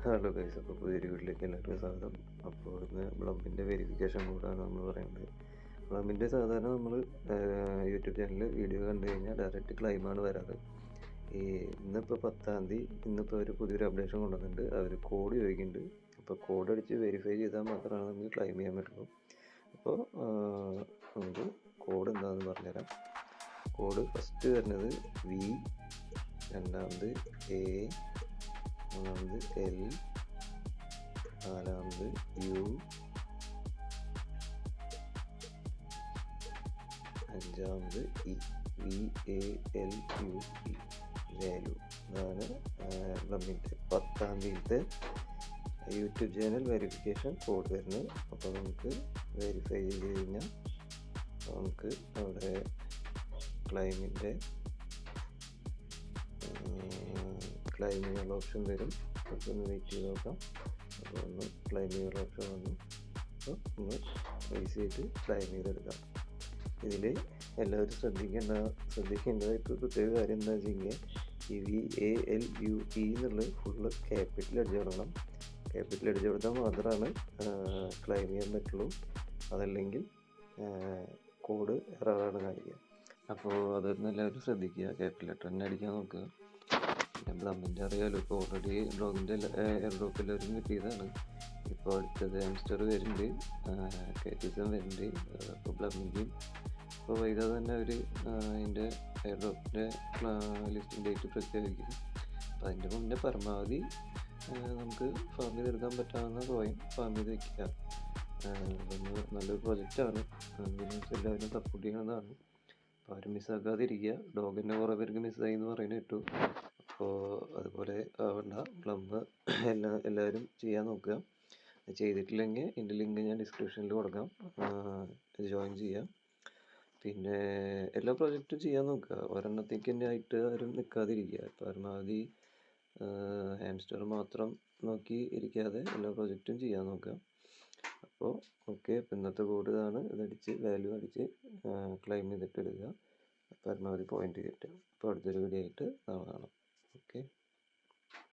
Hello guys, അപ്പോൾ പുതിയൊരു വീട്ടിലേക്ക് എല്ലാവർക്കും സ്വാഗതം. അപ്പോൾ ഇന്ന് ബ്ലമ്മിൻ്റെ വെരിഫിക്കേഷൻ കോഡാണ് നമ്മൾ പറയുന്നത്. ബ്ലമ്മിൻ്റെ സാധാരണ നമ്മൾ യൂട്യൂബ് ചാനലിൽ വീഡിയോ കണ്ടു കഴിഞ്ഞാൽ ഡയറക്റ്റ് ക്ലെയിമാണ് വരാറ്. ഇന്നിപ്പോൾ 10-ാം തീയതി ഇന്നിപ്പോൾ ഒരു പുതിയൊരു അപ്ഡേഷൻ കൊണ്ടുവന്നിട്ടുണ്ട്. അവർ കോഡ് ചോദിക്കുന്നുണ്ട്. അപ്പോൾ കോഡ് അടിച്ച് വെരിഫൈ ചെയ്താൽ മാത്രമാണ് നമുക്ക് ക്ലെയിം ചെയ്യാൻ പറ്റുള്ളൂ. അപ്പോൾ നമുക്ക് കോഡ് എന്താണെന്ന് പറഞ്ഞുതരാം. കോഡ് ഫസ്റ്റ് വരുന്നത് വി, രണ്ടാമത് എ, മൂന്നാമത് എൽ, നാലാമത് യു, അഞ്ചാമത് E. V A L U E value. ഇതാണ് ബ്ലമ്മിൻ്റെ 10-ാം തീയതിത്തെ യൂട്യൂബ് ചാനൽ വെരിഫിക്കേഷൻ കോഡ് വരുന്നത്. അപ്പോൾ നമുക്ക് വെരിഫൈ ചെയ്ത് കഴിഞ്ഞാൽ നമുക്ക് അവിടെ ക്ലെയിമിൻ്റെ ക്ലെയിമിനുള്ള ഓപ്ഷൻ വരും. അപ്പോൾ ഒന്ന് വെയിറ്റ് ചെയ്ത് നോക്കാം. അപ്പോൾ ഒന്ന് ക്ലെയിമിനുള്ള ഓപ്ഷൻ വന്നു. അപ്പോൾ ഒന്ന് പൈസ ചെയ്ത് ക്ലെയിം ചെയ്തെടുക്കാം. ഇതിൽ എല്ലാവരും ശ്രദ്ധിക്കേണ്ട ഇപ്പോൾ പ്രത്യേക കാര്യം എന്താ വെച്ച് കഴിഞ്ഞാൽ ഈ V A L U E എന്നുള്ളത് ഫുള്ള് ക്യാപിറ്റൽ അടിച്ച് കൊടുക്കണം. ക്യാപിറ്റൽ അടിച്ച് കൊടുത്താൽ മാത്രമാണ് ക്ലെയിം ചെയ്യാൻ പറ്റുള്ളൂ. അതല്ലെങ്കിൽ കോഡ് എററാണ് കാണിക്കുക. അപ്പോൾ അതൊന്നും എല്ലാവരും ശ്രദ്ധിക്കുക. ക്യാപിറ്റൽ ലെറ്റർ തന്നെ അടിക്കാൻ നോക്കുക. പിന്നെ ബ്ലമ്മിൻ്റെ അറിയാമല്ലോ, ഇപ്പോൾ ഓൾറെഡി ബ്ലോഗിൻ്റെ എയർഡ്രോപ്പ് എല്ലാവരും കിട്ടിയതാണ്. ഇപ്പോൾ അടുത്തത് ഹാംസ്റ്റർ വരുന്നുണ്ട്, കേറ്റിസം വരുന്നുണ്ട്. അപ്പോൾ ബ്ലമ്മിൻ്റെയും ഇപ്പോൾ വൈകാതെ തന്നെ അവർ അതിൻ്റെ എയർഡ്രോപ്പിൻ്റെ ലിസ്റ്റിംഗ് ഡേറ്റ് പ്രഖ്യാപിക്കും. അപ്പോൾ അതിൻ്റെ മുന്നേ പരമാവധി നമുക്ക് ഫാം ചെയ്തെടുക്കാൻ പറ്റാവുന്ന കോയിൻ ഫാം ചെയ്ത് വയ്ക്കുക. നല്ലൊരു പ്രൊജക്റ്റാണ്. എല്ലാവരും സപ്പോർട്ട് ചെയ്യുന്നതാണ്. അപ്പോൾ ആരും മിസ്സാക്കാതിരിക്കുക. ഡോഗിൻ്റെ കുറേ പേർക്ക് മിസ്സായി എന്ന് പറയുന്നത് കേട്ടു. അപ്പോൾ അതുപോലെ ആവണ്ട. പ്ലംബ് എല്ലാവരും ചെയ്യാൻ നോക്കുക. ചെയ്തിട്ടില്ലെങ്കിൽ എൻ്റെ ലിങ്ക് ഞാൻ ഡിസ്ക്രിപ്ഷനിൽ കൊടുക്കാം, ജോയിൻ ചെയ്യാം. പിന്നെ എല്ലാ പ്രോജക്റ്റും ചെയ്യാൻ നോക്കുക. ഒരെണ്ണത്തേക്ക് തന്നെ ആയിട്ട് ആരും നിൽക്കാതിരിക്കുക. പരമാവധി ഹാംസ്റ്റർ മാത്രം നോക്കി ഇരിക്കാതെ എല്ലാ പ്രോജക്റ്റും ചെയ്യാൻ നോക്കുക. അപ്പോൾ ഓക്കെ, അപ്പോൾ ഇന്നത്തെ കോഡ് ഇതാണ്. ഇതടിച്ച് വാല്യൂ അടിച്ച് ക്ലെയിം ചെയ്തിട്ട് എടുക്കുക. പരമാവധി പോയിന്റ് കിട്ടുക. അപ്പോൾ അടുത്തൊരു വീഡിയോ ആയിട്ട് നാളെ കാണാം. ഓക്കെ.